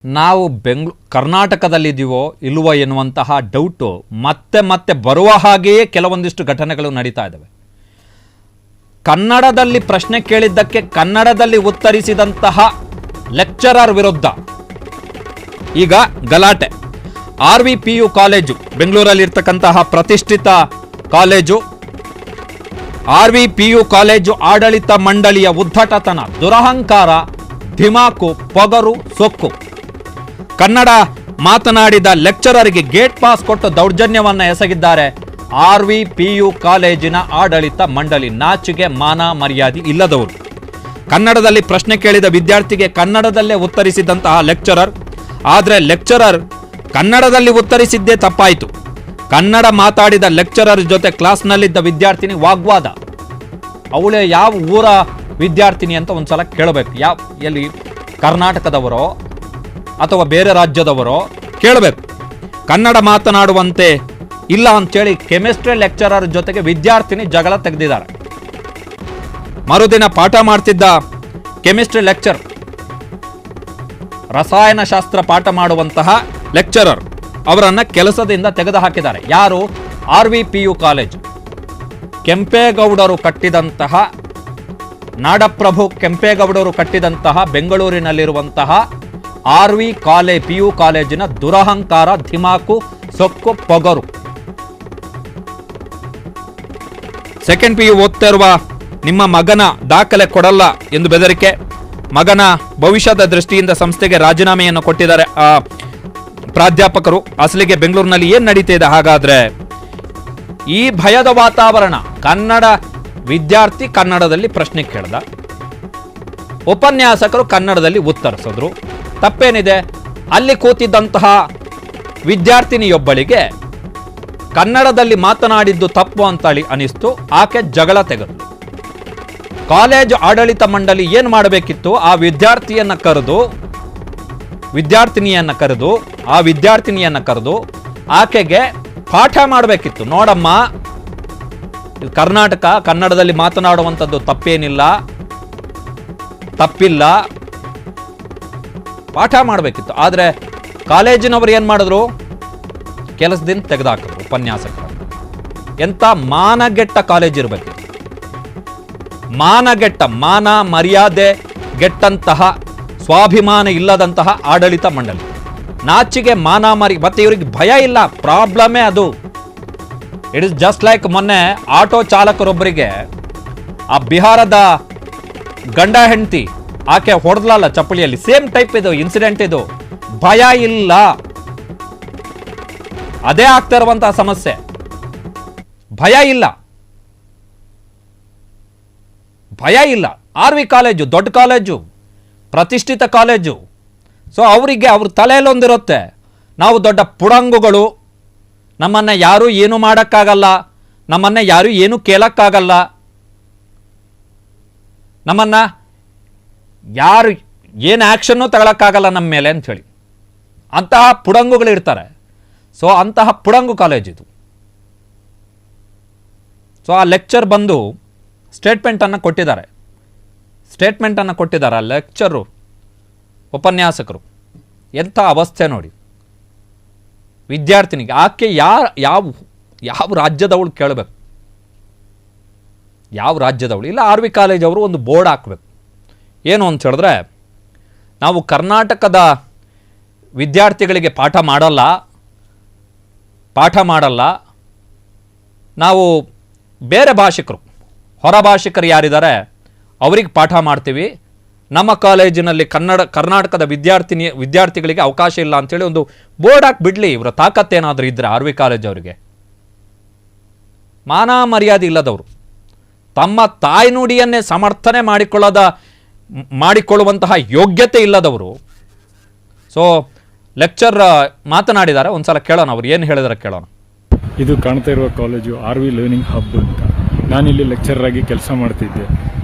ನಾವು ಕರ್ನಾಟಕದಲ್ಲಿದ್ದೀವೋ ಇಲ್ವೋ ಎನ್ನುವಂತಹ ಡೌಟು ಮತ್ತೆ ಮತ್ತೆ ಬರುವ ಹಾಗೆಯೇ ಕೆಲವೊಂದಿಷ್ಟು ಘಟನೆಗಳು ನಡೀತಾ ಇದ್ದಾವೆ. ಕನ್ನಡದಲ್ಲಿ ಪ್ರಶ್ನೆ ಕೇಳಿದ್ದಕ್ಕೆ ಕನ್ನಡದಲ್ಲಿ ಉತ್ತರಿಸಿದಂತಹ ಲೆಕ್ಚರರ್ ವಿರುದ್ಧ ಈಗ ಗಲಾಟೆ. RVPU ಕಾಲೇಜು, ಬೆಂಗಳೂರಲ್ಲಿ ಇರ್ತಕ್ಕಂತಹ ಪ್ರತಿಷ್ಠಿತ ಕಾಲೇಜು. RVPU ಕಾಲೇಜು ಆಡಳಿತ ಮಂಡಳಿಯ ಉದ್ದಟತನ, ದುರಹಂಕಾರ, ಧಿಮಾಕು, ಪೊಗರು, ಸೊಕ್ಕು. ಕನ್ನಡ ಮಾತನಾಡಿದ ಲೆಕ್ಚರರ್ಗೆ ಗೇಟ್ ಪಾಸ್ ಕೊಟ್ಟು ದೌರ್ಜನ್ಯವನ್ನು ಎಸಗಿದ್ದಾರೆ RVPU ಕಾಲೇಜಿನ ಆಡಳಿತ ಮಂಡಳಿ. ನಾಚಿಗೆ ಮಾನ ಮರ್ಯಾದೆ ಇಲ್ಲದವರು. ಕನ್ನಡದಲ್ಲಿ ಪ್ರಶ್ನೆ ಕೇಳಿದ ವಿದ್ಯಾರ್ಥಿಗೆ ಕನ್ನಡದಲ್ಲೇ ಉತ್ತರಿಸಿದಂತಹ ಲೆಕ್ಚರರ್, ಆದರೆ ಲೆಕ್ಚರರ್ ಕನ್ನಡದಲ್ಲಿ ಉತ್ತರಿಸಿದ್ದೇ ತಪ್ಪಾಯಿತು. ಕನ್ನಡ ಮಾತಾಡಿದ ಲೆಕ್ಚರರ್ ಜೊತೆ ಕ್ಲಾಸ್ನಲ್ಲಿದ್ದ ವಿದ್ಯಾರ್ಥಿನಿ ವಾಗ್ವಾದ. ಅವಳೇ ಯಾವ ಊರ ವಿದ್ಯಾರ್ಥಿನಿ ಅಂತ ಒಂದ್ಸಲ ಕೇಳಬೇಕು. ಎಲ್ಲಿ ಕರ್ನಾಟಕದವರೋ ಅಥವಾ ಬೇರೆ ರಾಜ್ಯದವರೋ ಕೇಳಬೇಕು. ಕನ್ನಡ ಮಾತನಾಡುವಂತೆ ಇಲ್ಲ ಅಂತೇಳಿ ಕೆಮಿಸ್ಟ್ರಿ ಲೆಕ್ಚರರ್ ಜೊತೆಗೆ ವಿದ್ಯಾರ್ಥಿನಿ ಜಗಳ ತೆಗೆದಿದ್ದಾರೆ. ಮರುದಿನ ಪಾಠ ಮಾಡ್ತಿದ್ದ ಕೆಮಿಸ್ಟ್ರಿ ಲೆಕ್ಚರ್, ರಸಾಯನಶಾಸ್ತ್ರ ಪಾಠ ಮಾಡುವಂತಹ ಲೆಕ್ಚರರ್ ಅವರನ್ನ ಕೆಲಸದಿಂದ ತೆಗೆದು ಹಾಕಿದ್ದಾರೆ. ಯಾರು? RVPU college. ಕೆಂಪೇಗೌಡರು ಕಟ್ಟಿದಂತಹ, ನಾಡಪ್ರಭು ಕೆಂಪೇಗೌಡರು ಕಟ್ಟಿದಂತಹ ಬೆಂಗಳೂರಿನಲ್ಲಿರುವಂತಹ RVPU ಕಾಲೇಜಿನ ದುರಹಂಕಾರ, ಧಿಮಾಕು, ಸೊಕ್ಕು, ಪೊಗರು. ಸೆಕೆಂಡ್ PU ಓದ್ತಾ ಇರುವ ನಿಮ್ಮ ಮಗನ ದಾಖಲೆ ಕೊಡಲ್ಲ ಎಂದು ಬೆದರಿಕೆ. ಮಗನ ಭವಿಷ್ಯದ ದೃಷ್ಟಿಯಿಂದ ಸಂಸ್ಥೆಗೆ ರಾಜೀನಾಮೆಯನ್ನು ಕೊಟ್ಟಿದ್ದಾರೆ ಪ್ರಾಧ್ಯಾಪಕರು. ಅಸಲಿಗೆ ಬೆಂಗಳೂರಿನಲ್ಲಿ ಏನ್ ನಡೀತಾ ಇದೆ ಹಾಗಾದ್ರೆ? ಈ ಭಯದ ವಾತಾವರಣ. ಕನ್ನಡ ವಿದ್ಯಾರ್ಥಿ ಕನ್ನಡದಲ್ಲಿ ಪ್ರಶ್ನೆ ಕೇಳ್ದ, ಉಪನ್ಯಾಸಕರು ಕನ್ನಡದಲ್ಲಿ ಉತ್ತರಿಸಿದ್ರು. ತಪ್ಪೇನಿದೆ? ಅಲ್ಲಿ ಕೂತಿದ್ದಂತಹ ವಿದ್ಯಾರ್ಥಿನಿಯೊಬ್ಬಳಿಗೆ ಕನ್ನಡದಲ್ಲಿ ಮಾತನಾಡಿದ್ದು ತಪ್ಪು ಅಂತೇಳಿ ಅನಿಸ್ತು. ಆಕೆ ಜಗಳ ತೆಗೆದು ಕಾಲೇಜು ಆಡಳಿತ ಮಂಡಳಿ ಏನ್ ಮಾಡಬೇಕಿತ್ತು? ಆ ವಿದ್ಯಾರ್ಥಿನಿಯನ್ನ ಕರೆದು ಆಕೆಗೆ ಪಾಠ ಮಾಡಬೇಕಿತ್ತು. ನೋಡಮ್ಮ, ಕರ್ನಾಟಕ, ಕನ್ನಡದಲ್ಲಿ ಮಾತನಾಡುವಂಥದ್ದು ತಪ್ಪೇನಿಲ್ಲ, ತಪ್ಪಿಲ್ಲ, ಪಾಠ ಮಾಡಬೇಕಿತ್ತು. ಆದರೆ ಕಾಲೇಜಿನವರು ಏನು ಮಾಡಿದ್ರು? ಕೆಲಸದಿಂದ ತೆಗೆದುಹಾಕಿದ್ರು ಉಪನ್ಯಾಸಕರು. ಎಂಥ ಮಾನಗೆಟ್ಟ ಕಾಲೇಜ್ ಇರಬೇಕಿತ್ತು. ಮಾನಗೆಟ್ಟ, ಮಾನ ಮರ್ಯಾದೆ ಗೆಟ್ಟಂತಹ, ಸ್ವಾಭಿಮಾನ ಇಲ್ಲದಂತಹ ಆಡಳಿತ ಮಂಡಳಿ. ನಾಚಿಗೆ ಮಾನ ಮತ್ತೆ ಇವರಿಗೆ ಭಯ ಇಲ್ಲ. ಪ್ರಾಬ್ಲಮೇ ಅದು. ಇಟ್ ಇಸ್ ಜಸ್ಟ್ ಲೈಕ್ ಮೊನ್ನೆ ಆಟೋ ಚಾಲಕರೊಬ್ಬರಿಗೆ ಆ ಬಿಹಾರದ ಗಂಡ ಹೆಂಡತಿ ಆಕೆ ಹೊಡೆದ್ಲಲ್ಲ ಚಪ್ಪಲಿಯಲ್ಲಿ. ಸೇಮ್ ಟೈಪ್ ಇದು ಇನ್ಸಿಡೆಂಟ್. ಇದು ಭಯ ಇಲ್ಲ. ಅದೇ ಆಗ್ತಾ ಇರುವಂತಹ ಸಮಸ್ಯೆ. ಭಯ ಇಲ್ಲ. RV ಕಾಲೇಜು ದೊಡ್ಡ ಕಾಲೇಜು, ಪ್ರತಿಷ್ಠಿತ ಕಾಲೇಜು. ಸೊ ಅವರಿಗೆ ಅವ್ರ ತಲೆಯಲ್ಲೊಂದಿರುತ್ತೆ, ನಾವು ದೊಡ್ಡ ಪುಡಂಗುಗಳು, ನಮ್ಮನ್ನ ಯಾರು ಏನು ಮಾಡೋಕ್ಕಾಗಲ್ಲ, ನಮ್ಮನ್ನ ಯಾರು ಏನು ಕೇಳಕ್ಕಾಗಲ್ಲ, ನಮ್ಮನ್ನ ಯಾರು ಏನು ಆ್ಯಕ್ಷನ್ನು ತಗೊಳಕ್ಕಾಗಲ್ಲ ನಮ್ಮ ಮೇಲೆ ಅಂಥೇಳಿ ಅಂತಹ ಪುಡಂಗುಗಳು ಇರ್ತಾರೆ. ಸೊ ಅಂತಹ ಪುಡಂಗು ಕಾಲೇಜ್ ಇದು. ಸೊ ಆ ಲೆಕ್ಚರ್ ಬಂದು ಸ್ಟೇಟ್ಮೆಂಟನ್ನು ಕೊಟ್ಟಿದ್ದಾರೆ ಆ ಲೆಕ್ಚರು, ಉಪನ್ಯಾಸಕರು. ಎಂಥ ಅವಸ್ಥೆ ನೋಡಿ ವಿದ್ಯಾರ್ಥಿನಿಗೆ. ಆಕೆ ಯಾವ ರಾಜ್ಯದವಳು ಕೇಳಬೇಕು? ಯಾವ ರಾಜ್ಯದವಳು? ಇಲ್ಲ RV ಕಾಲೇಜ್ ಅವರು ಒಂದು ಬೋರ್ಡ್ ಹಾಕಬೇಕು. ಏನು ಅಂತ ಹೇಳಿದ್ರೆ, ನಾವು ಕರ್ನಾಟಕದ ವಿದ್ಯಾರ್ಥಿಗಳಿಗೆ ಪಾಠ ಮಾಡಲ್ಲ, ನಾವು ಬೇರೆ ಭಾಷಿಕರು, ಹೊರ ಭಾಷಿಕರು ಯಾರಿದ್ದಾರೆ ಅವ್ರಿಗೆ ಪಾಠ ಮಾಡ್ತೀವಿ. ನಮ್ಮ ಕಾಲೇಜಿನಲ್ಲಿ ಕರ್ನಾಟಕದ ವಿದ್ಯಾರ್ಥಿಗಳಿಗೆ ಅವಕಾಶ ಇಲ್ಲ ಅಂತೇಳಿ ಒಂದು ಬೋರ್ಡ್ ಹಾಕಿಬಿಡ್ಲಿ. ಇವರ ತಾಕತ್ತೇನಾದರೂ ಇದ್ರೆ RV ಕಾಲೇಜ್ ಅವರಿಗೆ. ಮಾನ ಮರ್ಯಾದೆ ಇಲ್ಲದವರು, ತಮ್ಮ ತಾಯ್ನುಡಿಯನ್ನೇ ಸಮರ್ಥನೆ ಮಾಡಿಕೊಳ್ಳುವಂತಹ ಯೋಗ್ಯತೆ ಇಲ್ಲದವರು. ಸೊ ಲೆಕ್ಚರ್ ಮಾತನಾಡಿದ್ದಾರೆ, ಒಂದ್ಸಲ ಕೇಳೋಣ, ಅವ್ರು ಏನು ಹೇಳಿದಾರೆ ಕೇಳೋಣ. ಇದು ಕಾಣ್ತಾ ಇರುವ ಕಾಲೇಜು RV ಲರ್ನಿಂಗ್ ಹಬ್ ಅಂತ. ನಾನಿಲ್ಲಿ ಲೆಕ್ಚರರ್ ಆಗಿ ಕೆಲಸ ಮಾಡ್ತಿದ್ದೆ.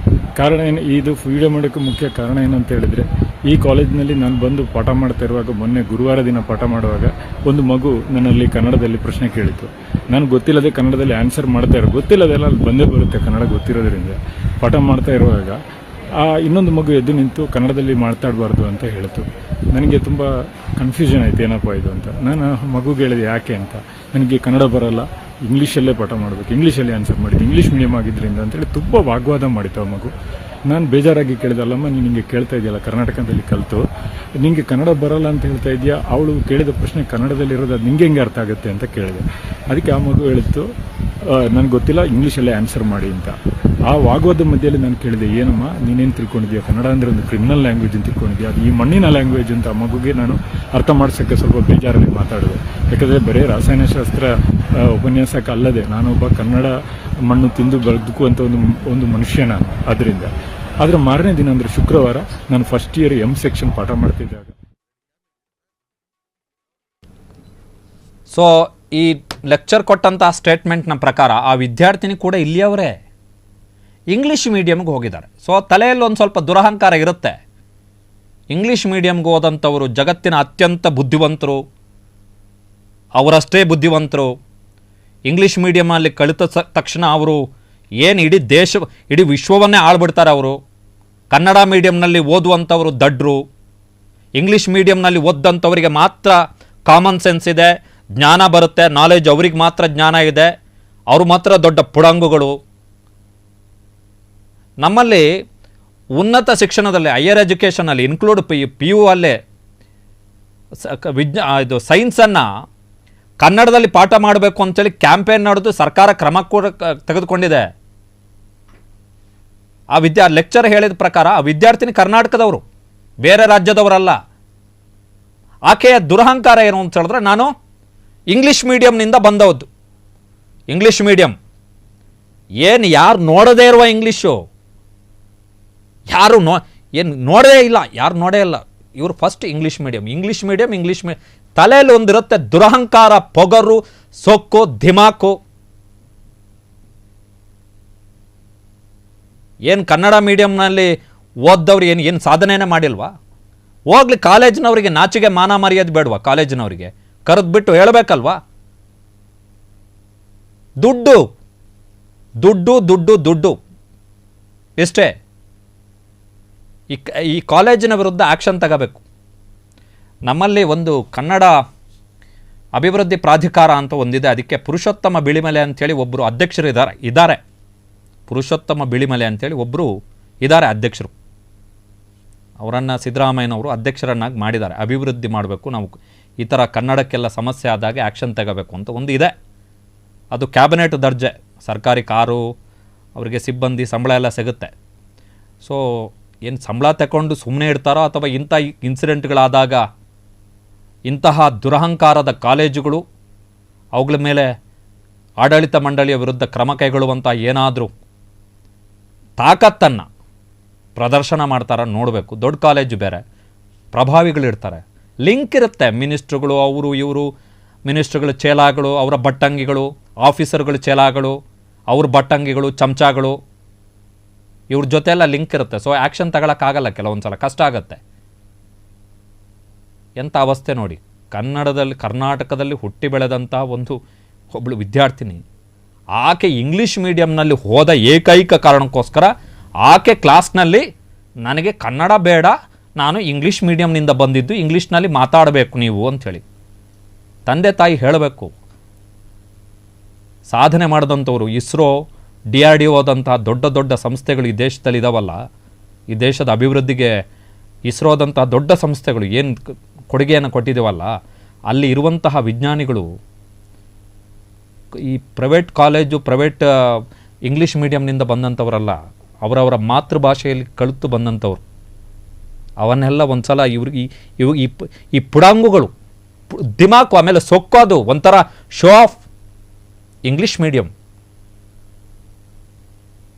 ಕಾರಣ ಏನು, ಇದು ವಿಡಿಯೋ ಮಾಡೋಕ್ಕೆ ಮುಖ್ಯ ಕಾರಣ ಏನಂತ ಹೇಳಿದರೆ, ಈ ಕಾಲೇಜಿನಲ್ಲಿ ನಾನು ಬಂದು ಪಾಠ ಮಾಡ್ತಾ ಇರುವಾಗ, ಮೊನ್ನೆ ಗುರುವಾರ ದಿನ ಪಾಠ ಮಾಡುವಾಗ ಒಂದು ಮಗು ನನ್ನಲ್ಲಿ ಕನ್ನಡದಲ್ಲಿ ಪ್ರಶ್ನೆ ಕೇಳಿತು. ನಾನು ಗೊತ್ತಿಲ್ಲದೆ ಕನ್ನಡದಲ್ಲಿ ಆನ್ಸರ್ ಮಾಡ್ತಾ ಗೊತ್ತಿಲ್ಲದೆಲ್ಲ ಅಲ್ಲಿ ಬಂದೇ ಬರುತ್ತೆ ಕನ್ನಡ ಗೊತ್ತಿರೋದ್ರಿಂದ. ಪಾಠ ಮಾಡ್ತಾ ಇರುವಾಗ ಇನ್ನೊಂದು ಮಗು ಎದ್ದು ನಿಂತು ಕನ್ನಡದಲ್ಲಿ ಮಾತಾಡಬಾರ್ದು ಅಂತ ಹೇಳಿತು. ನನಗೆ ತುಂಬ ಕನ್ಫ್ಯೂಷನ್ ಆಯಿತು, ಏನಪ್ಪ ಇದು ಅಂತ. ನಾನು ಮಗುಗೆ ಹೇಳಿದೆ ಯಾಕೆ ಅಂತ. ನನಗೆ ಕನ್ನಡ ಬರಲ್ಲ, ಇಂಗ್ಲೀಷಲ್ಲೇ ಪಾಠ ಮಾಡಬೇಕು, ಇಂಗ್ಲೀಷಲ್ಲೇ ಆನ್ಸರ್ ಮಾಡಿದ್ದು, ಇಂಗ್ಲೀಷ್ ಮೀಡಿಯಮ್ ಆಗಿದ್ದರಿಂದ ಅಂತೇಳಿ ತುಂಬ ವಾಗ್ವಾದ ಮಾಡಿತ್ತು ಆ ಮಗು. ನಾನು ಬೇಜಾರಾಗಿ ಕೇಳಿದಲ್ಲಮ್ಮ, ನೀನು ಹಿಂಗೆ ಕೇಳ್ತಾ ಇದೆಯಲ್ಲ, ಕರ್ನಾಟಕದಲ್ಲಿ ಕಲಿತು ನಿಮಗೆ ಕನ್ನಡ ಬರಲ್ಲ ಅಂತ ಹೇಳ್ತಾ ಇದೆಯಾ, ಅವಳು ಕೇಳಿದ ಪ್ರಶ್ನೆ ಕನ್ನಡದಲ್ಲಿರೋದು ಅದು ನಿಂಗೆ ಹೆಂಗೆ ಅರ್ಥ ಆಗುತ್ತೆ ಅಂತ ಕೇಳಿದೆ. ಅದಕ್ಕೆ ಆ ಮಗು ಹೇಳಿತ್ತು, ನನಗೆ ಗೊತ್ತಿಲ್ಲ, ಇಂಗ್ಲೀಷಲ್ಲೇ ಆನ್ಸರ್ ಮಾಡಿ ಅಂತ. ಆ ವಾಗ್ವಾದ ಮಧ್ಯದಲ್ಲಿ ನಾನು ಕೇಳಿದೆ, ಏನಮ್ಮ ನೀನೇನು ತಿಳ್ಕೊಂಡಿದ್ಯಾ, ಕನ್ನಡ ಅಂದರೆ ಒಂದು ಕ್ರಿಮಿನಲ್ ಲ್ಯಾಂಗ್ವೇಜ್ ಅಂತ ತಿಳ್ಕೊಂಡಿದ್ಯಾ, ಅದು ಈ ಮಣ್ಣಿನ ಲ್ಯಾಂಗ್ವೇಜ್ ಅಂತ. ಆ ಮಗುಗೆ ನಾನು ಅರ್ಥ ಮಾಡಿಸೋಕ್ಕೆ ಸ್ವಲ್ಪ ಬೇಜಾರಲ್ಲಿ ಮಾತಾಡಿದೆ. ಯಾಕಂದರೆ ಬರೀ ರಾಸಾಯನಶಾಸ್ತ್ರ ಉಪನ್ಯಾಸಕ್ಕೆ ಅಲ್ಲದೆ ನಾನೊಬ್ಬ ಕನ್ನಡ ಮಣ್ಣು ತಿಂದು ಬದುಕುವಂಥ ಒಂದು ಮನುಷ್ಯ ನಾನು. ಅದರಿಂದ ಆದರೆ ಮಾರನೇ ದಿನ ಅಂದರೆ ಶುಕ್ರವಾರ ನಾನು ಫಸ್ಟ್ ಇಯರ್ ಎಂ ಸೆಕ್ಷನ್ ಪಾಠ ಮಾಡ್ತಿದ್ದಾಗ ಸೊ ಈ ಲೆಕ್ಚರ್ ಕೊಟ್ಟಂಥ ಸ್ಟೇಟ್ಮೆಂಟ್ನ ಪ್ರಕಾರ ಆ ವಿದ್ಯಾರ್ಥಿನಿ ಕೂಡ ಇಲ್ಲಿಯವರೇ ಇಂಗ್ಲೀಷ್ ಮೀಡಿಯಮ್ಗೆ ಹೋಗಿದ್ದಾರೆ. ಸೊ ತಲೆಯಲ್ಲಿ ಒಂದು ಸ್ವಲ್ಪ ದುರಹಂಕಾರ ಇರುತ್ತೆ. ಇಂಗ್ಲೀಷ್ ಮೀಡಿಯಮ್ಗೆ ಹೋದಂಥವರು ಜಗತ್ತಿನ ಅತ್ಯಂತ ಬುದ್ಧಿವಂತರು, ಅವರಷ್ಟೇ ಬುದ್ಧಿವಂತರು. ಇಂಗ್ಲೀಷ್ ಮೀಡಿಯಮಲ್ಲಿ ಕಲಿತ ತಕ್ಷಣ ಅವರು ಏನು ಇಡೀ ವಿಶ್ವವನ್ನೇ ಆಳ್ಬಿಡ್ತಾರೆ. ಅವರು ಕನ್ನಡ ಮೀಡಿಯಮ್ನಲ್ಲಿ ಓದುವಂಥವರು ದಡ್ರು. ಇಂಗ್ಲೀಷ್ ಮೀಡಿಯಮ್ನಲ್ಲಿ ಓದಂಥವರಿಗೆ ಮಾತ್ರ ಕಾಮನ್ ಸೆನ್ಸ್ ಇದೆ, ಜ್ಞಾನ ಬರುತ್ತೆ, ನಾಲೆಜ್ ಅವ್ರಿಗೆ ಮಾತ್ರ ಜ್ಞಾನ ಇದೆ, ಅವರು ಮಾತ್ರ ದೊಡ್ಡ ಪುಡಂಗುಗಳು. ನಮ್ಮಲ್ಲಿ ಉನ್ನತ ಶಿಕ್ಷಣದಲ್ಲಿ ಹೈಯರ್ ಎಜುಕೇಷನಲ್ಲಿ ಇನ್ಕ್ಲೂಡ್ ಪಿ ಯು ಅಲ್ಲೇ ಇದು ಸೈನ್ಸನ್ನು ಕನ್ನಡದಲ್ಲಿ ಪಾಠ ಮಾಡಬೇಕು ಅಂತೇಳಿ ಕ್ಯಾಂಪೇನ್ ನಡೆದು ಸರ್ಕಾರ ಕ್ರಮ ಕೂಡ ತೆಗೆದುಕೊಂಡಿದೆ. ಆ ಲೆಕ್ಚರ್ ಹೇಳಿದ ಪ್ರಕಾರ ಆ ವಿದ್ಯಾರ್ಥಿನಿ ಕರ್ನಾಟಕದವರು, ಬೇರೆ ರಾಜ್ಯದವರಲ್ಲ. ಆಕೆಯ ದುರಹಂಕಾರ ಏನು ಅಂತ ಹೇಳಿದ್ರೆ, ನಾನು ಇಂಗ್ಲೀಷ್ ಮೀಡಿಯಮ್ನಿಂದ ಬಂದವದ್ದು. ಇಂಗ್ಲೀಷ್ ಮೀಡಿಯಮ್ ಏನು ಯಾರು ನೋಡದೇ ಇರುವ ಇಂಗ್ಲೀಷು, ಯಾರು ನೋಡೇ ಇಲ್ಲ, ಯಾರು ನೋಡೇ ಇಲ್ಲ. ಇವರು ಫಸ್ಟ್ ಇಂಗ್ಲೀಷ್ ಮೀಡಿಯಮ್ ತಲೆಯಲ್ಲಿ ಒಂದಿರುತ್ತೆ ದುರಹಂಕಾರ, ಪೊಗರು, ಸೊಕ್ಕು, ಧಿಮಾಕು. ಏನು ಕನ್ನಡ ಮೀಡಿಯಮ್ನಲ್ಲಿ ಓದ್ದವ್ರು ಏನು ಸಾಧನೆನೇ ಮಾಡಿಲ್ವಾ? ಹೋಗ್ಲಿ ಕಾಲೇಜಿನವರಿಗೆ ನಾಚಿಗೆ ಮಾನ ಮರ್ಯಾದೆ ಬೇಡವಾ? ಕಾಲೇಜಿನವರಿಗೆ ಕರೆದ್ಬಿಟ್ಟು ಹೇಳಬೇಕಲ್ವಾ? ದುಡ್ಡು ದುಡ್ಡು ದುಡ್ಡು ದುಡ್ಡು ಇಷ್ಟೇ. ಈ ಕಾಲೇಜಿನ ವಿರುದ್ಧ ಆ್ಯಕ್ಷನ್ ತಗೋಬೇಕು. ನಮ್ಮಲ್ಲಿ ಒಂದು ಕನ್ನಡ ಅಭಿವೃದ್ಧಿ ಪ್ರಾಧಿಕಾರ ಅಂತ ಒಂದಿದೆ. ಅದಕ್ಕೆ ಪುರುಷೋತ್ತಮ ಬಿಳಿಮಲೆ ಅಂಥೇಳಿ ಒಬ್ಬರು ಅಧ್ಯಕ್ಷರು ಇದ್ದಾರೆ. ಪುರುಷೋತ್ತಮ ಬಿಳಿಮಲೆ ಅಂಥೇಳಿ ಒಬ್ಬರು ಇದ್ದಾರೆ ಅಧ್ಯಕ್ಷರು. ಅವರನ್ನು ಸಿದ್ದರಾಮಯ್ಯನವರು ಅಧ್ಯಕ್ಷರನ್ನಾಗಿ ಮಾಡಿದ್ದಾರೆ. ಅಭಿವೃದ್ಧಿ ಮಾಡಬೇಕು, ನಾವು ಈ ಥರ ಕನ್ನಡಕ್ಕೆಲ್ಲ ಸಮಸ್ಯೆ ಆದಾಗ ಆ್ಯಕ್ಷನ್ ತಗೋಬೇಕು ಅಂತ ಒಂದು ಇದೆ. ಅದು ಕ್ಯಾಬಿನೆಟ್ ದರ್ಜೆ, ಸರ್ಕಾರಿ ಕಾರು, ಅವರಿಗೆ ಸಿಬ್ಬಂದಿ ಸಂಬಳ ಎಲ್ಲ ಸಿಗುತ್ತೆ. ಸೊ ಏನು ಸಂಬಳ ತಗೊಂಡು ಸುಮ್ಮನೆ ಇಡ್ತಾರೋ ಅಥವಾ ಇಂಥ ಇನ್ಸಿಡೆಂಟ್ಗಳಾದಾಗ ಇಂತಹ ದುರಹಂಕಾರದ ಕಾಲೇಜುಗಳು ಅವುಗಳ ಮೇಲೆ ಆಡಳಿತ ಮಂಡಳಿಯ ವಿರುದ್ಧ ಕ್ರಮ ಕೈಗೊಳ್ಳುವಂಥ ಏನಾದರೂ ತಾಕತ್ತನ್ನು ಪ್ರದರ್ಶನ ಮಾಡ್ತಾರ ನೋಡಬೇಕು. ದೊಡ್ಡ ಕಾಲೇಜು ಬೇರೆ, ಪ್ರಭಾವಿಗಳಿರ್ತಾರೆ, ಲಿಂಕ್ ಇರುತ್ತೆ. ಮಿನಿಸ್ಟ್ರುಗಳು, ಅವರು ಇವರು, ಮಿನಿಸ್ಟ್ರುಗಳ ಚೇಲಾಗಳು, ಅವರ ಬಟ್ಟಂಗಿಗಳು, ಆಫೀಸರ್ಗಳ ಚೇಲಾಗಳು, ಅವ್ರ ಬಟ್ಟಂಗಿಗಳು, ಚಮಚಾಗಳು, ಇವ್ರ ಜೊತೆ ಎಲ್ಲ ಲಿಂಕ್ ಇರುತ್ತೆ. ಸೊ ಆ್ಯಕ್ಷನ್ ತಗೊಳಕ್ಕಾಗಲ್ಲ, ಕೆಲವೊಂದು ಸಲ ಕಷ್ಟ ಆಗುತ್ತೆ. ಎಂಥ ಅವಸ್ಥೆ ನೋಡಿ. ಕರ್ನಾಟಕದಲ್ಲಿ ಹುಟ್ಟಿ ಬೆಳೆದಂಥ ಒಬ್ಬಳು ವಿದ್ಯಾರ್ಥಿನಿ, ಆಕೆ ಇಂಗ್ಲೀಷ್ ಮೀಡಿಯಮ್ನಲ್ಲಿ ಹೋದ ಏಕೈಕ ಕಾರಣಕ್ಕೋಸ್ಕರ ಆಕೆ ಕ್ಲಾಸ್ನಲ್ಲಿ ನನಗೆ ಕನ್ನಡ ಬೇಡ, ನಾನು ಇಂಗ್ಲೀಷ್ ಮೀಡಿಯಮ್ನಿಂದ ಬಂದಿದ್ದು, ಇಂಗ್ಲೀಷ್ನಲ್ಲಿ ಮಾತಾಡಬೇಕು ನೀವು ಅಂಥೇಳಿ ತಂದೆ ತಾಯಿ ಹೇಳಬೇಕು. ಸಾಧನೆ ಮಾಡಿದಂಥವ್ರು ಇಸ್ರೋ, DRDO ದೊಡ್ಡ ದೊಡ್ಡ ಸಂಸ್ಥೆಗಳು ಈ ದೇಶದಲ್ಲಿ ಇದಾವಲ್ಲ, ಈ ದೇಶದ ಅಭಿವೃದ್ಧಿಗೆ ಇಸ್ರೋದಂತಹ ದೊಡ್ಡ ಸಂಸ್ಥೆಗಳು ಏನು ಕೊಡುಗೆಯನ್ನು ಕೊಟ್ಟಿದ್ದೇವಲ್ಲ, ಅಲ್ಲಿ ಇರುವಂತಹ ವಿಜ್ಞಾನಿಗಳು ಈ ಪ್ರೈವೇಟ್ ಕಾಲೇಜು, ಪ್ರೈವೇಟ್ ಇಂಗ್ಲೀಷ್ ಮೀಡಿಯಮ್ನಿಂದ ಬಂದಂಥವರಲ್ಲ, ಅವರವರ ಮಾತೃಭಾಷೆಯಲ್ಲಿ ಕಲಿತು ಬಂದಂಥವ್ರು. ಅವನ್ನೆಲ್ಲ ಒಂದು ಸಲ ಈ ಪುಡಾಂಗುಗಳು ದಿಮಾಕು, ಆಮೇಲೆ ಸೊಕ್ಕೋದು ಒಂಥರ ಶೋ ಆಫ್. ಇಂಗ್ಲೀಷ್ ಮೀಡಿಯಮ್,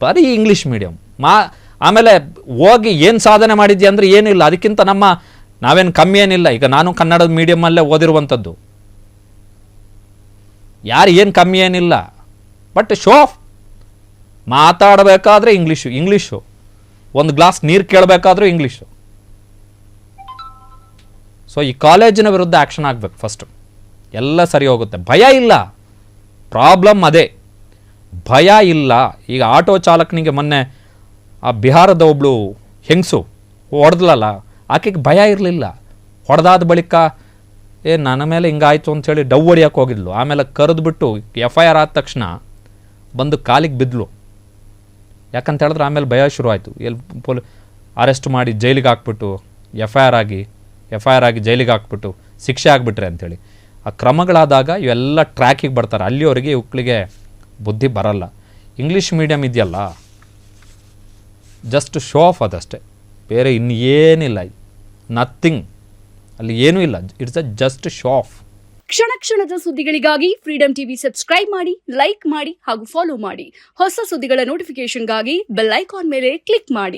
ಬರೀ ಇಂಗ್ಲೀಷ್ ಮೀಡಿಯಮ್. ಆಮೇಲೆ ಹೋಗಿ ಏನು ಸಾಧನೆ ಮಾಡಿದ್ಯಾ ಅಂದರೆ ಏನಿಲ್ಲ, ಅದಕ್ಕಿಂತ ನಾವೇನು ಕಮ್ಮಿ ಏನಿಲ್ಲ. ಈಗ ನಾನು ಕನ್ನಡದ ಮೀಡಿಯಮಲ್ಲೇ ಓದಿರುವಂಥದ್ದು, ಯಾರು ಏನು ಕಮ್ಮಿ ಏನಿಲ್ಲ. But show off. ಮಾತಾಡಬೇಕಾದ್ರೆ ಇಂಗ್ಲೀಷು, ಒಂದು ಗ್ಲಾಸ್ ನೀರು ಕೇಳಬೇಕಾದ್ರೂ ಇಂಗ್ಲೀಷು. ಸೊ ಈ ಕಾಲೇಜಿನ ವಿರುದ್ಧ ಆ್ಯಕ್ಷನ್ ಆಗಬೇಕು ಫಸ್ಟು, ಎಲ್ಲ ಸರಿ ಹೋಗುತ್ತೆ. ಭಯ ಇಲ್ಲ, ಪ್ರಾಬ್ಲಮ್ ಅದೇ, ಭಯ ಇಲ್ಲ. ಈಗ ಆಟೋ ಚಾಲಕನಿಗೆ ಮೊನ್ನೆ ಆ ಬಿಹಾರದ ಒಬ್ಬಳು ಹೆಂಗಸು ಹೊಡೆದ್ಲಲ್ಲ, ಆಕೆಗೆ ಭಯ ಇರಲಿಲ್ಲ. ಹೊಡೆದಾದ ಬಳಿಕ ನನ್ನ ಮೇಲೆ ಹಿಂಗಾಯ್ತು ಅಂಥೇಳಿ ಡವ್ ಹೊಡಿಯೋಕೆ ಹೋಗಿದ್ಲು. ಆಮೇಲೆ ಕರೆದ್ಬಿಟ್ಟು FIR ಆದ ತಕ್ಷಣ ಬಂದು ಕಾಲಿಗೆ ಬಿದ್ದಲು. ಯಾಕಂತ ಹೇಳಿದ್ರೆ ಆಮೇಲೆ ಭಯ ಶುರು ಆಯಿತು. ಅರೆಸ್ಟ್ ಮಾಡಿ ಜೈಲಿಗೆ ಹಾಕ್ಬಿಟ್ಟು FIR ಆಗಿ ಜೈಲಿಗೆ ಹಾಕ್ಬಿಟ್ಟು ಶಿಕ್ಷೆ ಆಗಿಬಿಟ್ರೆ ಅಂಥೇಳಿ. ಆ ಕ್ರಮಗಳಾದಾಗ ಇವೆಲ್ಲ ಟ್ರ್ಯಾಕಿಗೆ ಬರ್ತಾರೆ. ಅಲ್ಲಿವರೆಗೆ ಇವುಗಳಿಗೆ ಬುದ್ಧಿ ಬರಲ್ಲ. ಇಂಗ್ಲೀಷ್ ಮೀಡಿಯಮ್ ಇದೆಯಲ್ಲ, ಜಸ್ಟ್ ಶೋ ಆಫ್ ಅದಷ್ಟೇ, ಬೇರೆ ಇನ್ನೇನಿಲ್ಲ. ನಥಿಂಗ್, ಅಲ್ಲಿ ಏನೂ ಇಲ್ಲ. It's just show of. ಕ್ಷಣ ಕ್ಷಣದ ಸುದ್ದಿಗಳಿಗಾಗಿ ಫ್ರೀಡಂ ಟಿವಿ ಸಬ್ಸ್ಕ್ರೈಬ್ ಮಾಡಿ, ಲೈಕ್ ಮಾಡಿ ಹಾಗೂ ಫಾಲೋ ಮಾಡಿ. ಹೊಸ ಸುದ್ದಿಗಳ ನೋಟಿಫಿಕೇಶನ್ಗಾಗಿ ಬೆಲ್ ಐಕಾನ್ ಮೇಲೆ ಕ್ಲಿಕ್ ಮಾಡಿ.